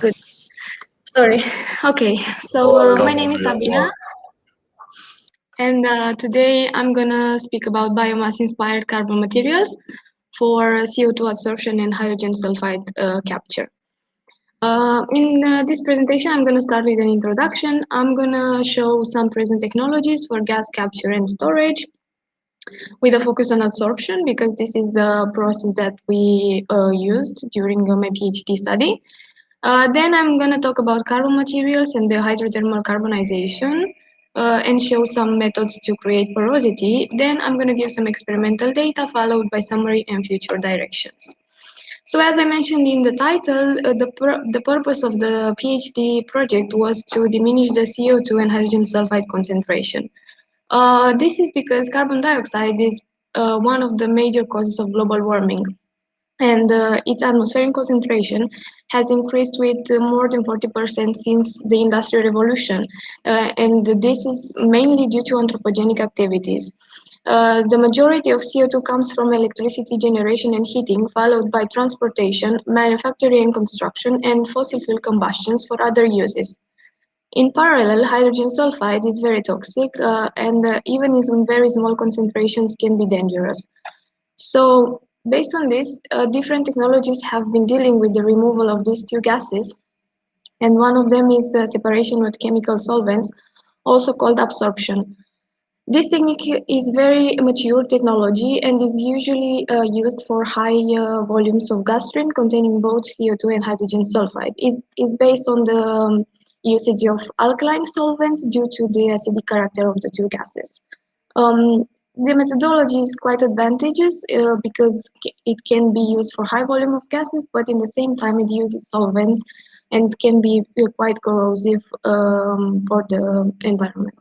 Good. Sorry. Okay. So No my name is problem. Sabina, and today I'm gonna speak about biomass-inspired carbon materials for CO2 absorption and hydrogen sulfide capture. In this presentation, I'm gonna start with an introduction. I'm gonna show some present technologies for gas capture and storage, with a focus on absorption because this is the process that we used during my PhD study. Then I'm going to talk about carbon materials and the hydrothermal carbonization and show some methods to create porosity. Then I'm going to give some experimental data followed by summary and future directions. So as I mentioned in the title, the purpose of the PhD project was to diminish the CO2 and hydrogen sulfide concentration. This is because carbon dioxide is one of the major causes of global warming, and its atmospheric concentration has increased with more than 40% since the Industrial Revolution, and this is mainly due to anthropogenic activities. The majority of CO2 comes from electricity generation and heating, followed by transportation, manufacturing and construction, and fossil fuel combustions for other uses. In parallel, hydrogen sulfide is very toxic, and even in very small concentrations can be dangerous. So, based on this, different technologies have been dealing with the removal of these two gases, and one of them is separation with chemical solvents, also called absorption. This technique is very mature technology and is usually used for high volumes of gas stream containing both CO2 and hydrogen sulfide. Is based on the usage of alkaline solvents due to the acidic character of the two gases. Um, the methodology is quite advantageous because it can be used for high volume of gases, but in the same time it uses solvents and can be quite corrosive for the environment.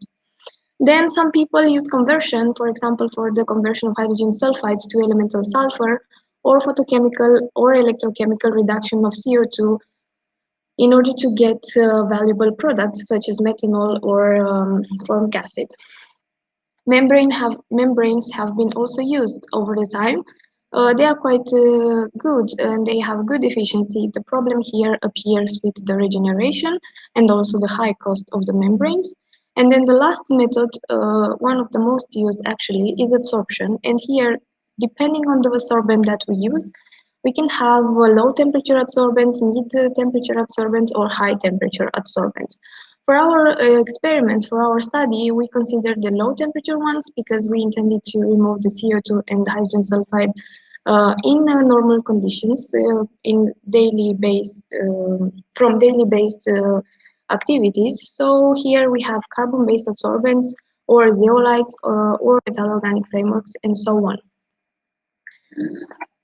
Then some people use conversion, for example, for the conversion of hydrogen sulfides to elemental sulfur, or photochemical or electrochemical reduction of CO2 in order to get valuable products such as methanol or formic acid. Membranes have been also used over the time. They are quite good and they have good efficiency. The problem here appears with the regeneration and also the high cost of the membranes. And then the last method, one of the most used actually, is adsorption. And here, depending on the adsorbent that we use, we can have low temperature adsorbents, mid temperature adsorbents, or high temperature adsorbents. For our experiments, for our study, we considered the low temperature ones because we intended to remove the CO2 and the hydrogen sulfide in normal conditions in daily based from daily based activities. So here we have carbon based adsorbents or zeolites or metal organic frameworks and so on.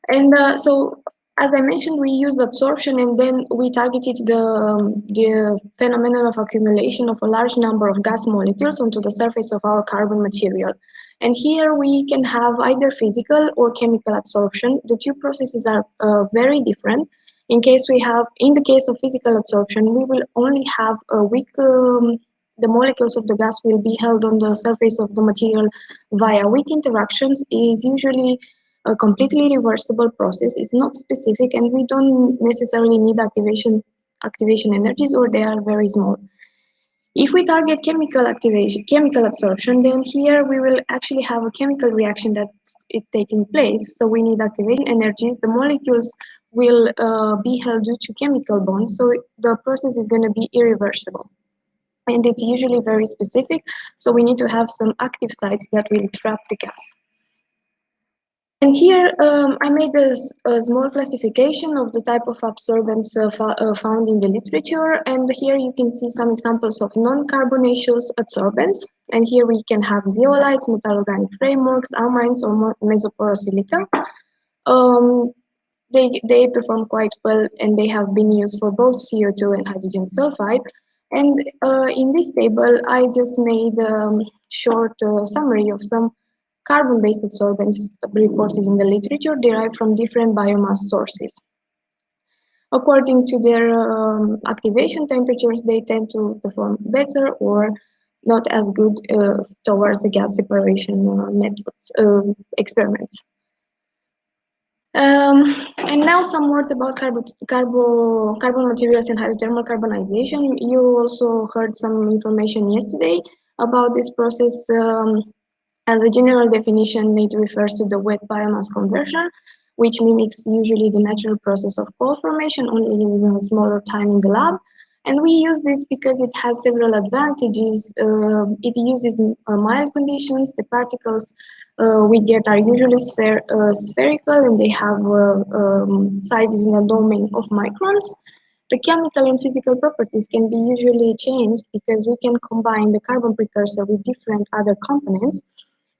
And so, as I mentioned, we used absorption and then we targeted the phenomenon of accumulation of a large number of gas molecules onto the surface of our carbon material. And here we can have either physical or chemical adsorption. The two processes are very different. In the case of physical adsorption, we will only have a weak, the molecules of the gas will be held on the surface of the material via weak interactions. Is usually a completely reversible process. It's not specific and we don't necessarily need activation energies, or they are very small. If we target chemical absorption, then here we will actually have a chemical reaction that's taking place. So we need activation energies. The molecules will be held due to chemical bonds. So the process is going to be irreversible. And it's usually very specific. So we need to have some active sites that will trap the gas. And here I made a small classification of the type of absorbents found in the literature. And here you can see some examples of non-carbonaceous adsorbents. And here we can have zeolites, metal organic frameworks, amines, or mesoporous silica. They perform quite well and they have been used for both CO2 and hydrogen sulfide. And in this table, I just made a short summary of some carbon-based adsorbents reported in the literature derived from different biomass sources. According to their activation temperatures, they tend to perform better or not as good towards the gas separation methods experiments. And now some words about carbon materials and hydrothermal carbonization. You also heard some information yesterday about this process. As a general definition, it refers to the wet biomass conversion, which mimics usually the natural process of coal formation, only in a smaller time in the lab. And we use this because it has several advantages. It uses mild conditions. The particles we get are usually spherical, and they have sizes in the domain of microns. The chemical and physical properties can be usually changed because we can combine the carbon precursor with different other components.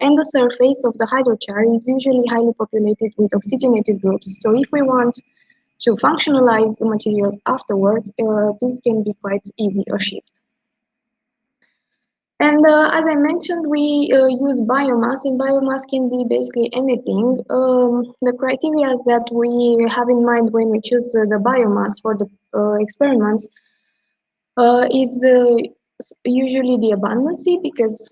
And the surface of the hydrochar is usually highly populated with oxygenated groups. So if we want to functionalize the materials afterwards, this can be quite easy achieved. And as I mentioned, we use biomass, and biomass can be basically anything. The criteria that we have in mind when we choose the biomass for the experiments is usually the abundancy, because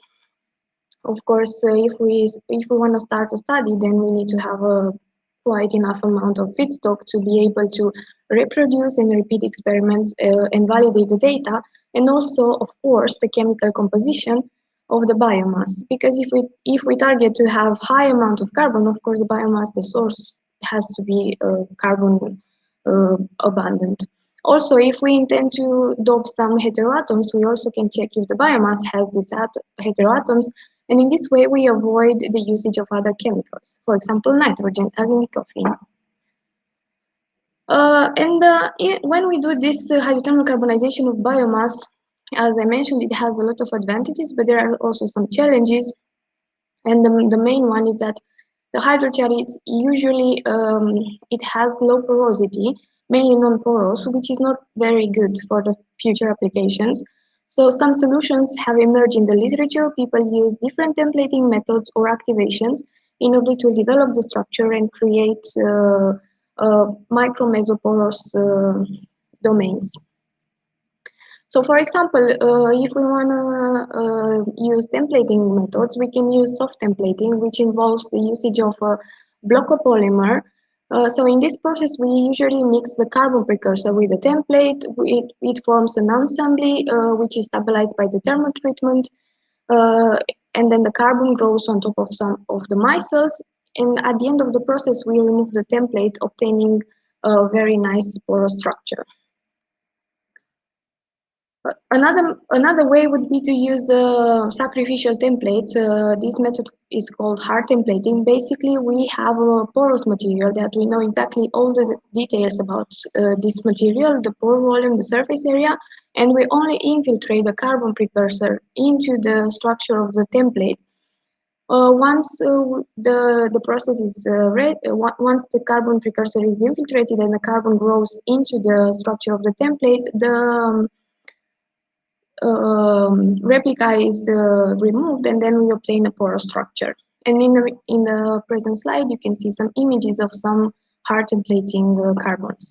of course, if we want to start a study, then we need to have a quite enough amount of feedstock to be able to reproduce and repeat experiments and validate the data, and also, of course, the chemical composition of the biomass. Because if we target to have high amount of carbon, of course, the biomass, the source, has to be carbon abundant. Also, if we intend to dope some heteroatoms, we also can check if the biomass has these heteroatoms, and in this way we avoid the usage of other chemicals, for example, nitrogen, as in coffee. When we do this hydrothermal carbonization of biomass, as I mentioned, it has a lot of advantages, but there are also some challenges. And the main one is that the hydrochar is usually it has low porosity, mainly non-porous, which is not very good for the future applications. So some solutions have emerged in the literature. People use different templating methods or activations in order to develop the structure and create micro-mesoporous domains. So, for example, if we want to use templating methods, we can use soft templating, which involves the usage of a block-polymer. So in this process, we usually mix the carbon precursor with the template. It forms an ensemble, which is stabilized by the thermal treatment. And then the carbon grows on top of some of the micelles. And at the end of the process, we remove the template, obtaining a very nice porous structure. Another way would be to use sacrificial templates. This method is called hard templating. Basically, we have a porous material that we know exactly all the details about this material, the pore volume, the surface area, and we only infiltrate the carbon precursor into the structure of the template. Once the process is once the carbon precursor is infiltrated and the carbon grows into the structure of the template, the replica is removed, and then we obtain a porous structure. And in the present slide, you can see some images of some hard templating carbons.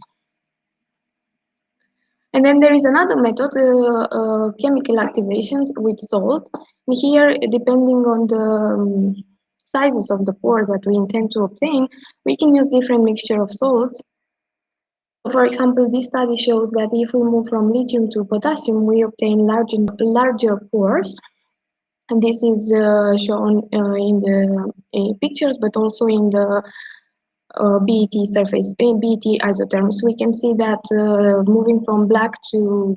And then there is another method, chemical activations with salt. And here, depending on the sizes of the pores that we intend to obtain, we can use different mixture of salts. For example, this study shows that if we move from lithium to potassium, we obtain larger pores. And this is shown in the pictures, but also in the BET surface, BET isotherms. We can see that moving from black to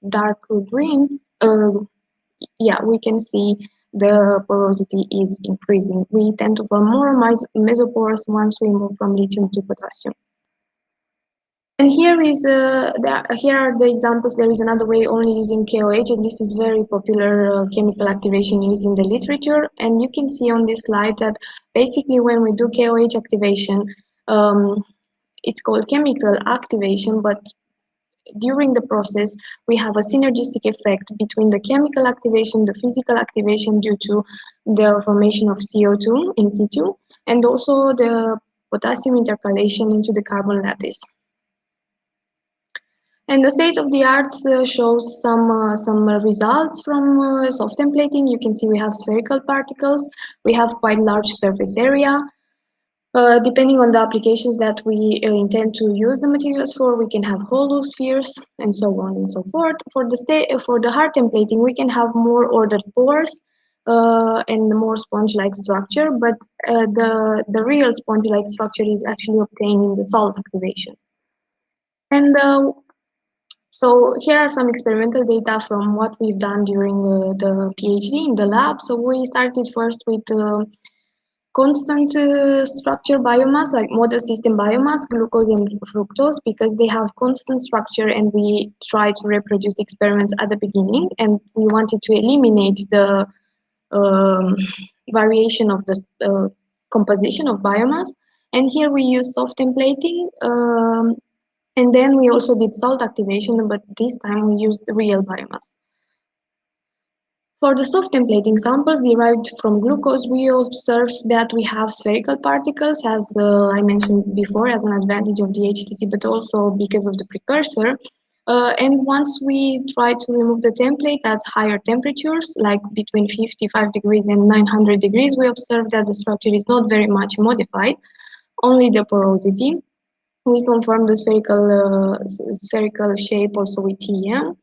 dark green, we can see the porosity is increasing. We tend to form more mesopores once we move from lithium to potassium. And here are the examples. There is another way only using KOH, and this is very popular chemical activation used in the literature. And you can see on this slide that basically when we do KOH activation, it's called chemical activation, but during the process, we have a synergistic effect between the chemical activation, the physical activation due to the formation of CO2 in situ, and also the potassium intercalation into the carbon lattice. And the state of the art shows some results from soft templating. You can see we have spherical particles. We have quite large surface area. Depending on the applications that we intend to use the materials for, we can have hollow spheres and so on and so forth. For the hard templating, we can have more ordered pores and more sponge-like structure, but the real sponge-like structure is actually obtained in the salt activation. And so here are some experimental data from what we've done during the PhD in the lab. So we started first with constant structure biomass, like model system biomass, glucose and fructose, because they have constant structure, and we try to reproduce the experiments at the beginning, and we wanted to eliminate the variation of the composition of biomass. And here we use soft templating, and then we also did salt activation, but this time we used the real biomass. For the soft templating samples derived from glucose, we observed that we have spherical particles, as I mentioned before, as an advantage of the HTC, but also because of the precursor. And once we try to remove the template at higher temperatures, like between 55 degrees and 900 degrees, we observe that the structure is not very much modified, only the porosity. We confirm the spherical shape also with TEM.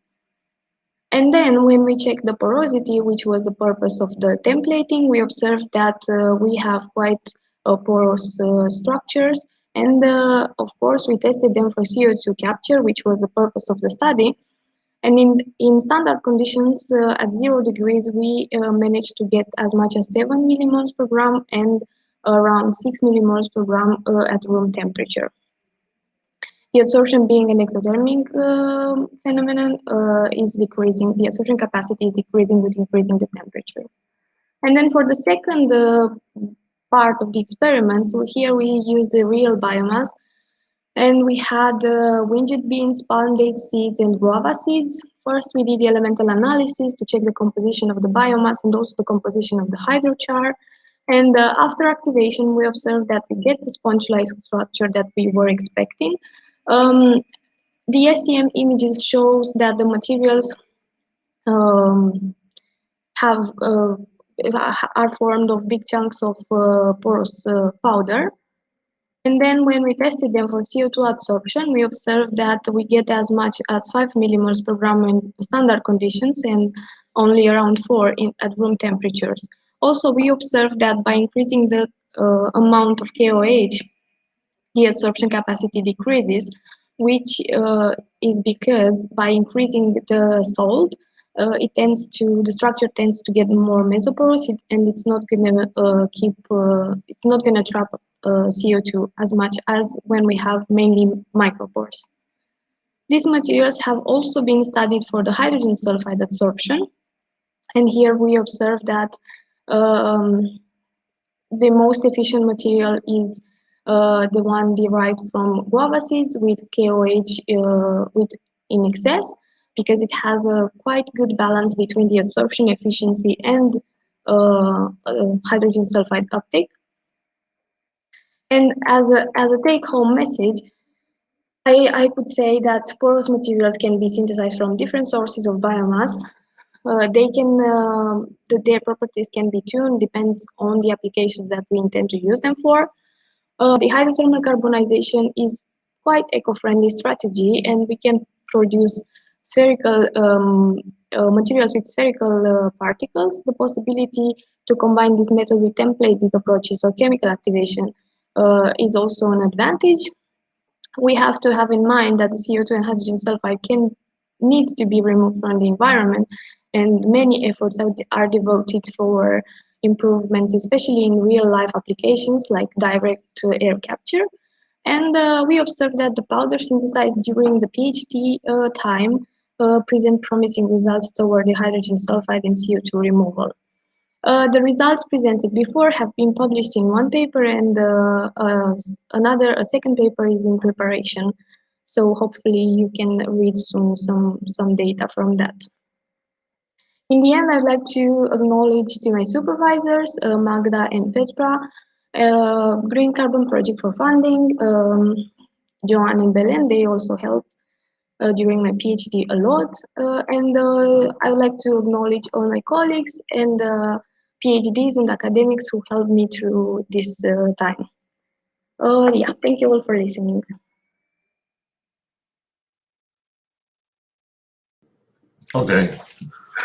And then when we check the porosity, which was the purpose of the templating, we observed that we have quite porous structures. And of course, we tested them for CO2 capture, which was the purpose of the study. And in standard conditions, at 0 degrees, we managed to get as much as 7 millimoles per gram and around 6 millimoles per gram at room temperature. The absorption, being an exothermic phenomenon, is decreasing. The absorption capacity is decreasing with increasing the temperature. And then for the second part of the experiment, so here we use the real biomass, and we had winged beans, palm date seeds, and guava seeds. First, we did the elemental analysis to check the composition of the biomass and also the composition of the hydrochar. And after activation, we observed that we get the sponge-like structure that we were expecting. The SEM images shows that the materials have are formed of big chunks of porous powder. And then when we tested them for CO2 absorption, we observed that we get as much as 5 millimoles per gram in standard conditions and only around 4 at room temperatures. Also, we observed that by increasing the amount of KOH, the absorption capacity decreases, which is because by increasing the salt, the structure tends to get more mesoporous, and it's not gonna it's not gonna trap CO2 as much as when we have mainly micropores. These materials have also been studied for the hydrogen sulfide absorption, and here we observe that the most efficient material is the one derived from guava seeds with KOH in excess, because it has a quite good balance between the absorption efficiency and hydrogen sulfide uptake. And as a take-home message, I could say that porous materials can be synthesized from different sources of biomass. Their properties can be tuned, depends on the applications that we intend to use them for. The hydrothermal carbonization is quite eco-friendly strategy, and we can produce spherical materials with spherical particles. The possibility to combine this method with templated approaches or chemical activation is also an advantage. We have to have in mind that the CO2 and hydrogen sulfide needs to be removed from the environment, and many efforts are devoted for improvements, especially in real-life applications like direct air capture. And we observed that the powder synthesized during the PhD time present promising results toward the hydrogen sulfide and CO2 removal. The results presented before have been published in one paper, and a second paper is in preparation. So hopefully you can read soon some data from that. In the end, I'd like to acknowledge to my supervisors, Magda and Petra, GreenCarbon project for funding, Joan and Belen, they also helped during my PhD a lot. And I would like to acknowledge all my colleagues and PhDs and academics who helped me through this time. Yeah, thank you all for listening. Okay,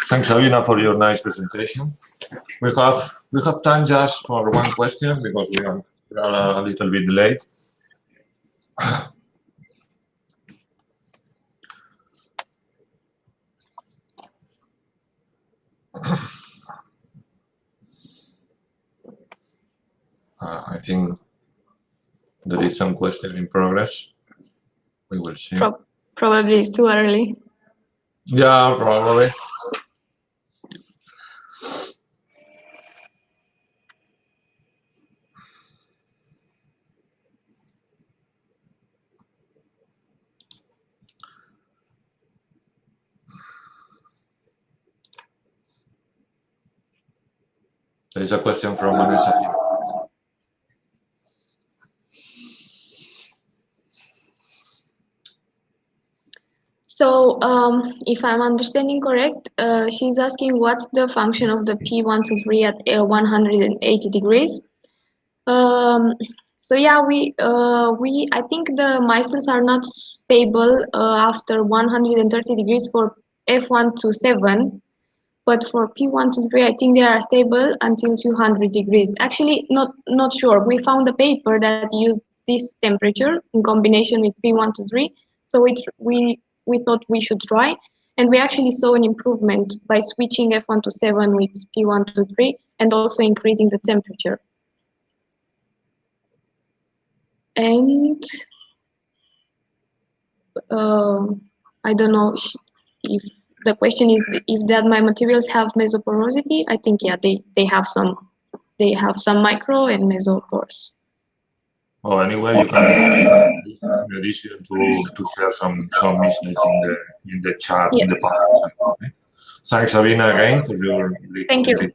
thanks Sabina for your nice presentation. We have time just for one question because we are a little bit late. I think there is some question in progress. We will see. Probably it's too early. Yeah, probably. There is a question from Vanessa. So, if I'm understanding correct, she's asking what's the function of the P123 at 180 degrees. So yeah, I think the micelles are not stable after 130 degrees for F127, but for P123, I think they are stable until 200 degrees. Actually, not sure. We found a paper that used this temperature in combination with P123, so we thought we should try, and we actually saw an improvement by switching F127 with P123 and also increasing the temperature. And I don't know if the question is if that my materials have mesoporosity. I think yeah, they have some micro and mesopores. Oh, anyway, you can in addition to share some messages in the chat Yes. in the panel. Okay? Thanks, Sabina, again for your Thank you.